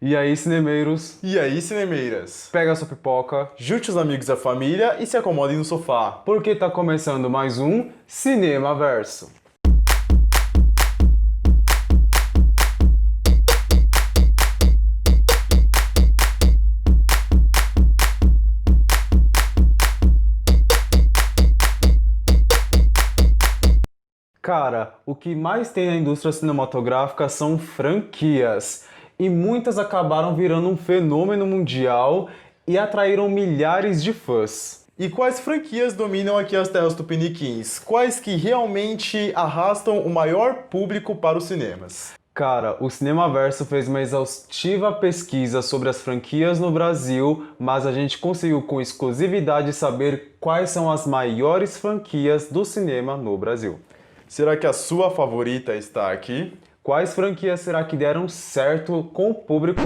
E aí, cinemeiros? E aí, cinemeiras? Pega sua pipoca, Junte os amigos e a família e se acomodem no sofá. porque tá começando mais um Cinema Verso. Cara, o que mais tem na indústria cinematográfica são franquias. E muitas acabaram virando um fenômeno mundial e atraíram milhares de fãs. E quais franquias dominam aqui as terras tupiniquins? Quais que realmente arrastam o maior público para os cinemas? Cara, o Cinemaverso fez uma exaustiva pesquisa sobre as franquias no Brasil, mas a gente conseguiu com exclusividade saber quais são as maiores franquias do cinema no Brasil. Será que a sua favorita está aqui? Quais franquias será que deram certo com o público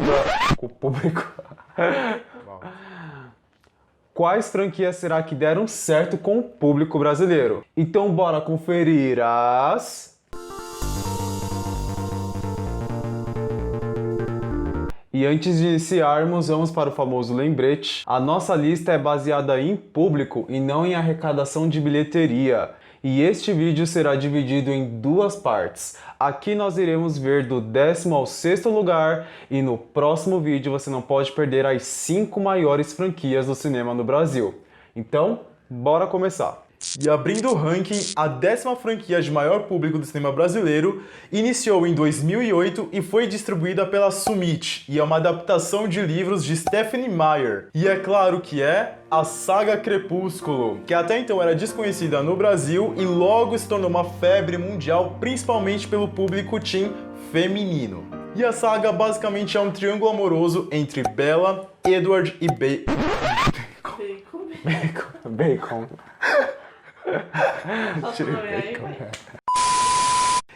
Quais franquias será que deram certo com o público brasileiro? Então bora conferir as... E antes de iniciarmos, vamos para o famoso lembrete. A nossa lista é baseada em público e não em arrecadação de bilheteria. E este vídeo será dividido em duas partes. Aqui nós iremos ver do 10º ao 6º lugar e no próximo vídeo você não pode perder as 5 maiores franquias do cinema no Brasil. Então, bora começar! E abrindo o ranking, a 10ª franquia de maior público do cinema brasileiro iniciou em 2008 e foi distribuída pela Summit, e é uma adaptação de livros de Stephenie Meyer. E é claro que é a saga Crepúsculo, que até então era desconhecida no Brasil e logo se tornou uma febre mundial, principalmente pelo público teen feminino. E a saga basicamente é um triângulo amoroso entre Bella, Edward e Bacon.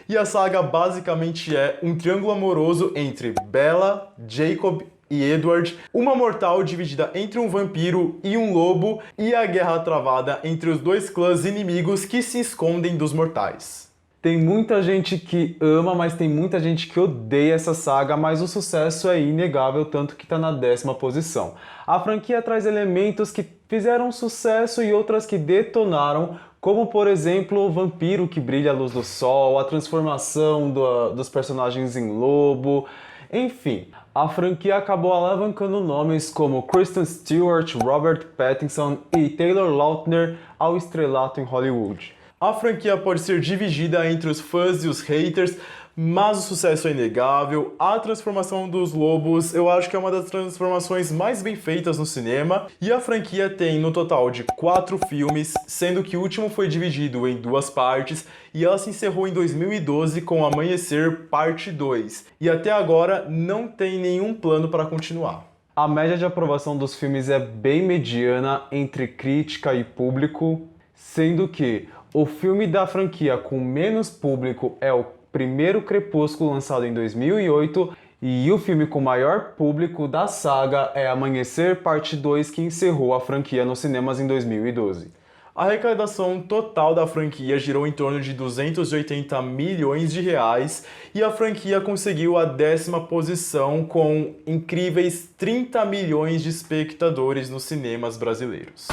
E a saga basicamente é um triângulo amoroso entre Bella, Jacob e Edward, uma mortal dividida entre um vampiro e um lobo, e a guerra travada entre os dois clãs inimigos que se escondem dos mortais. Tem muita gente que ama, mas tem muita gente que odeia essa saga, mas o sucesso é inegável, tanto que está na 10ª posição. A franquia traz elementos que fizeram sucesso e outras que detonaram, como por exemplo o vampiro que brilha à luz do sol, a transformação dos personagens em lobo, enfim. A franquia acabou alavancando nomes como Kristen Stewart, Robert Pattinson e Taylor Lautner ao estrelato em Hollywood. A franquia pode ser dividida entre os fãs e os haters, mas o sucesso é inegável. A transformação dos lobos, eu acho que é uma das transformações mais bem feitas no cinema. E a franquia tem no total de 4 filmes, sendo que o último foi dividido em 2 partes, e ela se encerrou em 2012 com Amanhecer Parte 2. E até agora não tem nenhum plano para continuar. A média de aprovação dos filmes é bem mediana entre crítica e público, sendo que o filme da franquia com menos público é o primeiro Crepúsculo, lançado em 2008, e o filme com maior público da saga é Amanhecer Parte 2, que encerrou a franquia nos cinemas em 2012. A arrecadação total da franquia girou em torno de 280 milhões de reais e a franquia conseguiu a 10ª posição com incríveis 30 milhões de espectadores nos cinemas brasileiros.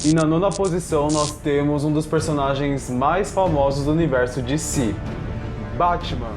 E na 9ª posição nós temos um dos personagens mais famosos do universo DC, Batman.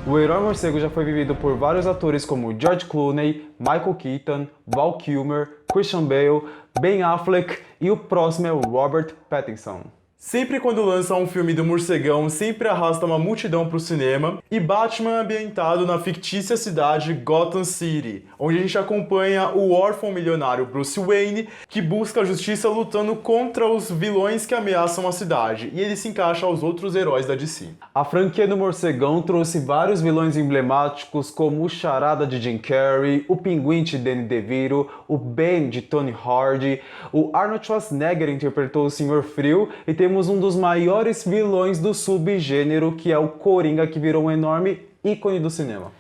O herói morcego já foi vivido por vários atores como George Clooney, Michael Keaton, Val Kilmer, Christian Bale, Ben Affleck e o próximo é o Robert Pattinson. Sempre quando lança um filme do morcegão, sempre arrasta uma multidão para o cinema, e Batman é ambientado na fictícia cidade Gotham City, onde a gente acompanha o órfão milionário Bruce Wayne, que busca a justiça lutando contra os vilões que ameaçam a cidade, e ele se encaixa aos outros heróis da DC. A franquia do morcegão trouxe vários vilões emblemáticos como o Charada de Jim Carrey, o Pinguim de Danny DeVito, o Ben de Tony Hardy, o Arnold Schwarzenegger interpretou o Senhor Frio, e temos um dos maiores vilões do subgênero, que é o Coringa, que virou um enorme ícone do cinema.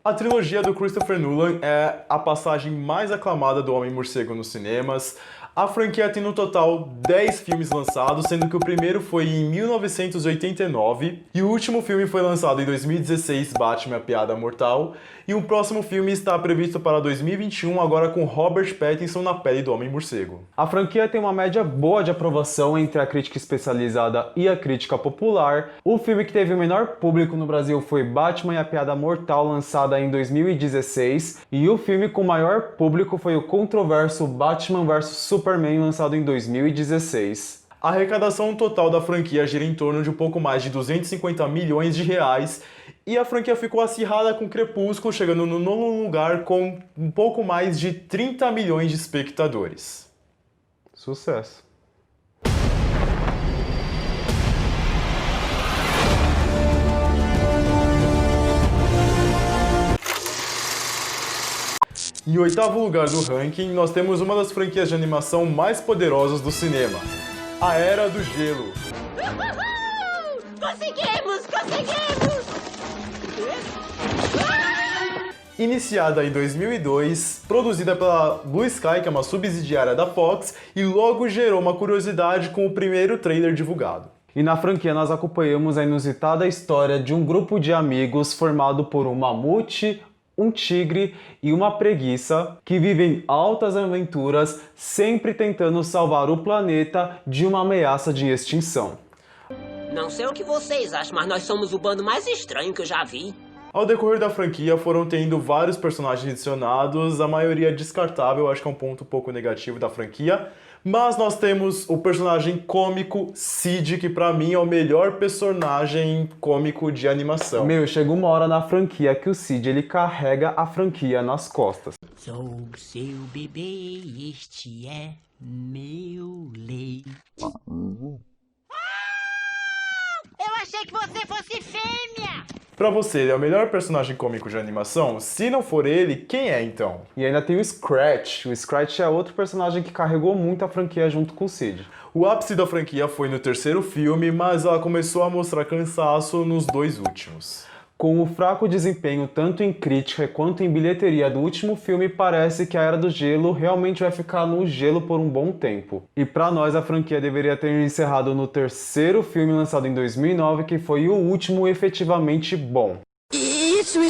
A trilogia do Christopher Nolan é a passagem mais aclamada do Homem-Morcego nos cinemas. A franquia tem no total 10 filmes lançados, sendo que o primeiro foi em 1989 e o último filme foi lançado em 2016, Batman: A Piada Mortal, e o próximo filme está previsto para 2021, agora com Robert Pattinson na pele do Homem-Morcego. A franquia tem uma média boa de aprovação entre a crítica especializada e a crítica popular. O filme que teve o menor público no Brasil foi Batman e a Piada Mortal, lançada em 2016, e o filme com maior público foi o controverso Batman vs Superman, lançado em 2016. A arrecadação total da franquia gira em torno de um pouco mais de 250 milhões de reais e a franquia ficou acirrada com Crepúsculo, chegando no nono lugar com um pouco mais de 30 milhões de espectadores. Sucesso. Em oitavo lugar do ranking, nós temos uma das franquias de animação mais poderosas do cinema, A Era do Gelo. Conseguimos! Conseguimos! Iniciada em 2002, produzida pela Blue Sky, que é uma subsidiária da Fox, e logo gerou uma curiosidade com o primeiro trailer divulgado. E na franquia nós acompanhamos a inusitada história de um grupo de amigos formado por um mamute, um tigre e uma preguiça que vivem altas aventuras, sempre tentando salvar o planeta de uma ameaça de extinção. Não sei o que vocês acham, mas nós somos o bando mais estranho que eu já vi. Ao decorrer da franquia foram tendo vários personagens adicionados, a maioria descartável, acho que é um ponto um pouco negativo da franquia. Mas nós temos o personagem cômico Sid, que pra mim é o melhor personagem cômico de animação. Meu, chega uma hora na franquia que o Sid ele carrega a franquia nas costas. Sou seu bebê, este é meu leite. Eu achei que você fosse fêmea! Pra você, ele é o melhor personagem cômico de animação? Se não for ele, quem é então? E ainda tem o Scratch. O Scratch é outro personagem que carregou muito a franquia junto com o Sid. O ápice da franquia foi no terceiro filme, mas ela começou a mostrar cansaço nos dois últimos. Com o fraco desempenho tanto em crítica quanto em bilheteria do último filme, parece que a Era do Gelo realmente vai ficar no gelo por um bom tempo. E pra nós a franquia deveria ter encerrado no terceiro filme lançado em 2009, que foi o último efetivamente bom. Isso.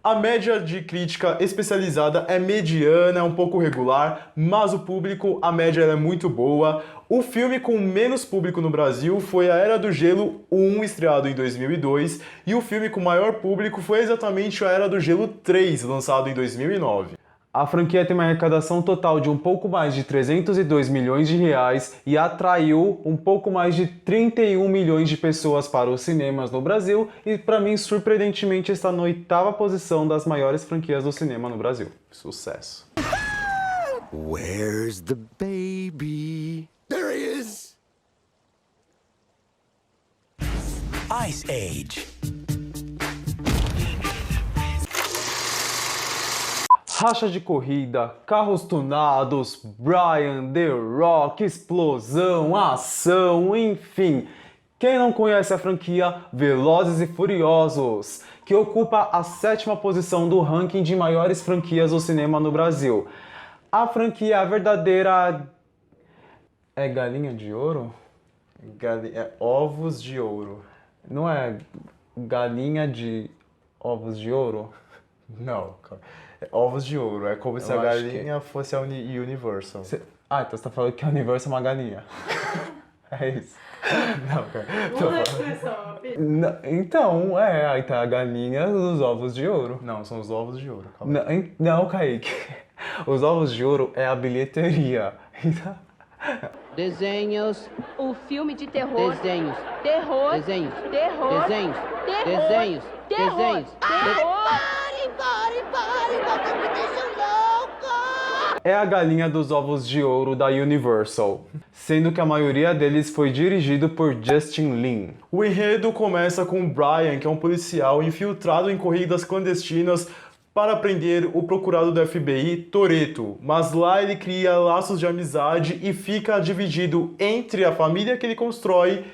A média de crítica especializada é mediana, é um pouco regular, mas o público, a média é muito boa. O filme com menos público no Brasil foi A Era do Gelo 1, estreado em 2002, e o filme com maior público foi exatamente A Era do Gelo 3, lançado em 2009. A franquia tem uma arrecadação total de um pouco mais de 302 milhões de reais e atraiu um pouco mais de 31 milhões de pessoas para os cinemas no Brasil e, para mim, surpreendentemente, está na oitava posição das maiores franquias do cinema no Brasil. Sucesso. Where's the baby? There he is! Ice Age. Racha de corrida, carros tunados, Brian, The Rock, explosão, ação, enfim. Quem não conhece a franquia Velozes e Furiosos, que ocupa a 7ª posição do ranking de maiores franquias do cinema no Brasil. A franquia é a verdadeira... É galinha de ouro? É ovos de ouro. Não é galinha de ovos de ouro? Não, cara. É ovos de ouro. É como se a galinha fosse a Universal. Ah, então você tá falando que a Universal é uma galinha. É isso. Não, cara. Então, aí tá a galinha dos ovos de ouro. Não, são os ovos de ouro. Calma. Não, Kaique. Os ovos de ouro é a bilheteria. Desenhos. O filme de terror. Desenhos. Terror. Desenhos. Terror. Desenhos. Terror. Desenhos. Terror. Desenhos. Terror. Pare, você me deixa louco! É a galinha dos ovos de ouro da Universal, sendo que a maioria deles foi dirigido por Justin Lin. O enredo começa com Brian, que é um policial infiltrado em corridas clandestinas para prender o procurado do FBI, Toretto, mas lá ele cria laços de amizade e fica dividido entre a família que ele constrói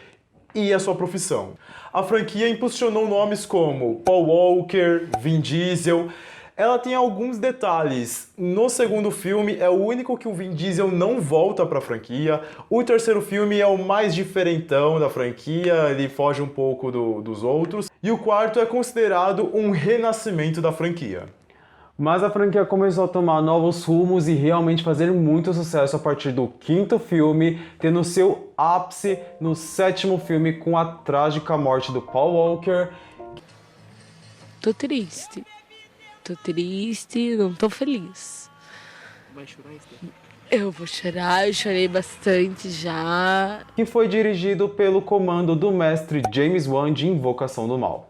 e a sua profissão. A franquia impulsionou nomes como Paul Walker, Vin Diesel. Ela tem alguns detalhes. No segundo filme é o único que o Vin Diesel não volta para a franquia. O terceiro filme é o mais diferentão da franquia, ele foge um pouco dos outros. E o quarto é considerado um renascimento da franquia. Mas a franquia começou a tomar novos rumos e realmente fazer muito sucesso a partir do quinto filme, tendo seu ápice no sétimo filme com a trágica morte do Paul Walker. Tô triste, não tô feliz. Vai chorar, Esther? Eu vou chorar, eu chorei bastante já. Que foi dirigido pelo comando do mestre James Wan de Invocação do Mal.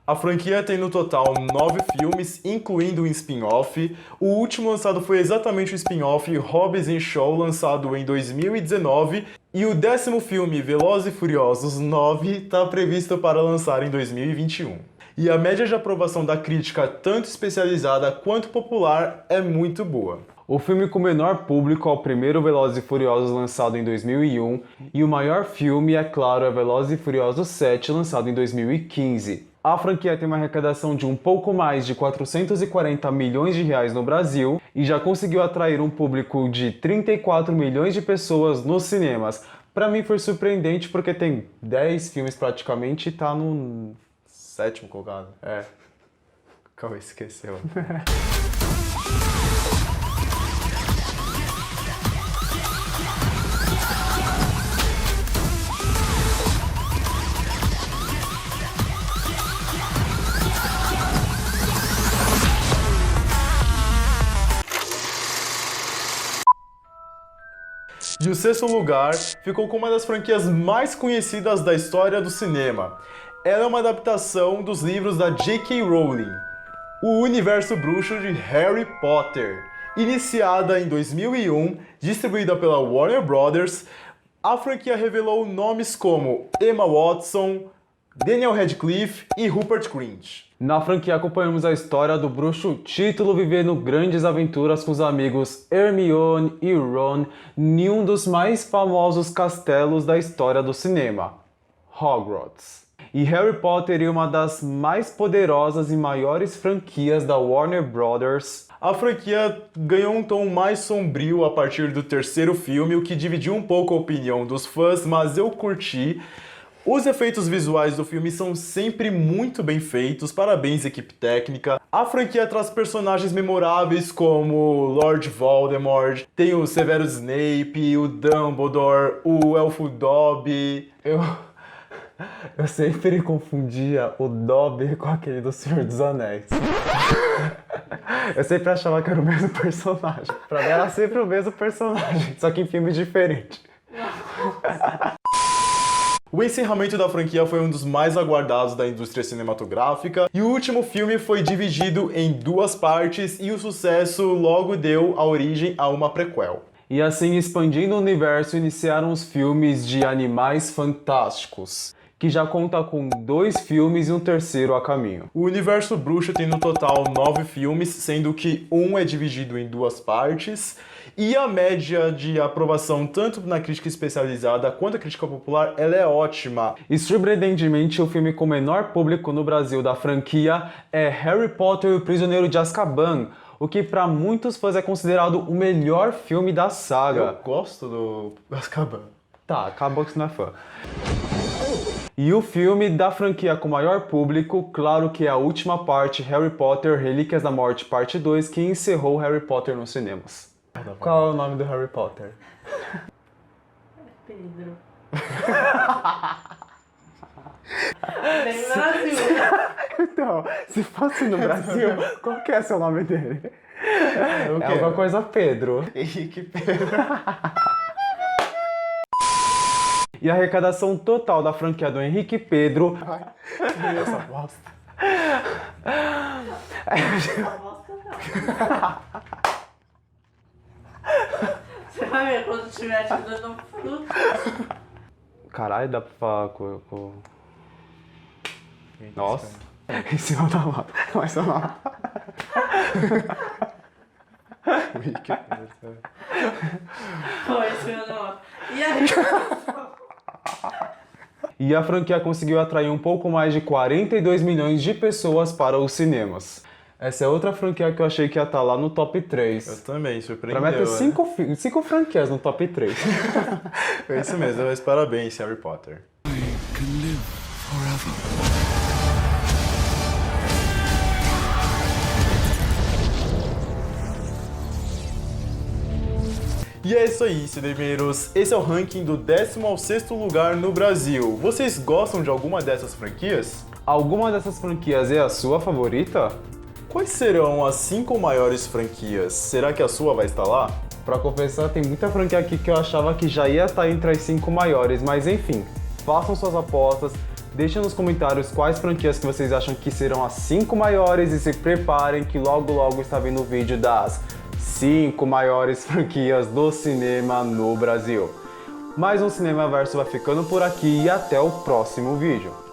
A franquia tem no total 9 filmes, incluindo um spin-off. O último lançado foi exatamente o spin-off Hobbs & Shaw, lançado em 2019. E o 10º filme, Velozes e Furiosos 9, está previsto para lançar em 2021. E a média de aprovação da crítica, tanto especializada quanto popular, é muito boa. O filme com menor público é o primeiro Velozes e Furiosos, lançado em 2001, e o maior filme, é claro, é Velozes e Furiosos 7, lançado em 2015. A franquia tem uma arrecadação de um pouco mais de 440 milhões de reais no Brasil e já conseguiu atrair um público de 34 milhões de pessoas nos cinemas. Pra mim foi surpreendente porque tem 10 filmes praticamente e tá no 7º colocado. É. Calma, esqueceu. E o 6º lugar ficou com uma das franquias mais conhecidas da história do cinema. Ela é uma adaptação dos livros da J.K. Rowling, o universo bruxo de Harry Potter. Iniciada em 2001, distribuída pela Warner Brothers, a franquia revelou nomes como Emma Watson, Daniel Radcliffe e Rupert Grint. Na franquia acompanhamos a história do bruxo Título vivendo grandes aventuras com os amigos Hermione e Ron em um dos mais famosos castelos da história do cinema, Hogwarts. E Harry Potter é uma das mais poderosas e maiores franquias da Warner Brothers. A franquia ganhou um tom mais sombrio a partir do terceiro filme, o que dividiu um pouco a opinião dos fãs, mas eu curti. Os efeitos visuais do filme são sempre muito bem feitos, parabéns equipe técnica. A franquia traz personagens memoráveis como Lord Voldemort, tem o Severus Snape, o Dumbledore, o Elfo Dobby. Eu sempre confundia o Dobby com aquele do Senhor dos Anéis. Eu sempre achava que era o mesmo personagem. Pra mim era sempre o mesmo personagem, só que em filmes diferentes. O encerramento da franquia foi um dos mais aguardados da indústria cinematográfica e o último filme foi dividido em 2 partes e o sucesso logo deu a origem a uma prequel. E assim, expandindo o universo, iniciaram os filmes de Animais Fantásticos, que já conta com 2 filmes e um terceiro a caminho. O universo bruxo tem no total 9 filmes, sendo que um é dividido em 2 partes, e a média de aprovação tanto na crítica especializada quanto a crítica popular, ela é ótima. E surpreendentemente, o filme com menor público no Brasil da franquia é Harry Potter e o Prisioneiro de Azkaban, o que para muitos fãs é considerado o melhor filme da saga. Eu gosto do Azkaban. Tá, acabou que você não é fã. E o filme da franquia com maior público, claro que é a última parte, Harry Potter Relíquias da Morte, parte 2, que encerrou Harry Potter nos cinemas. Qual é o nome do Harry Potter? Pedro. Bem no Brasil. Então, se fosse no Brasil, qual que é seu nome dele? O É quê? alguma coisa Pedro. Henrique Pedro. E a arrecadação total da franquia do Henrique Pedro... Essa bosta. Você vai ver quando estiver te dando fruto. Caralho, dá pra falar com... Nossa. Em cima da moto. Mas seu nome. Henrique Pedro. Foi, isso meu nome. E aí? E a franquia conseguiu atrair um pouco mais de 42 milhões de pessoas para os cinemas. Essa é outra franquia que eu achei que ia estar lá no top 3. Eu também, surpreendeu. Pra mim é ter né? cinco franquias no top 3. É isso mesmo, mas parabéns, Harry Potter. Can live forever. E é isso aí, cinemeiros. Esse é o ranking do 10º ao 6º lugar no Brasil. Vocês gostam de alguma dessas franquias? Alguma dessas franquias é a sua favorita? Quais serão as 5 maiores franquias? Será que a sua vai estar lá? Pra confessar, tem muita franquia aqui que eu achava que já ia estar entre as 5 maiores, mas enfim, façam suas apostas, deixem nos comentários quais franquias que vocês acham que serão as 5 maiores e se preparem que logo logo está vindo o vídeo das 5 maiores franquias do cinema no Brasil. Mais um Cinema Verso vai ficando por aqui e até o próximo vídeo.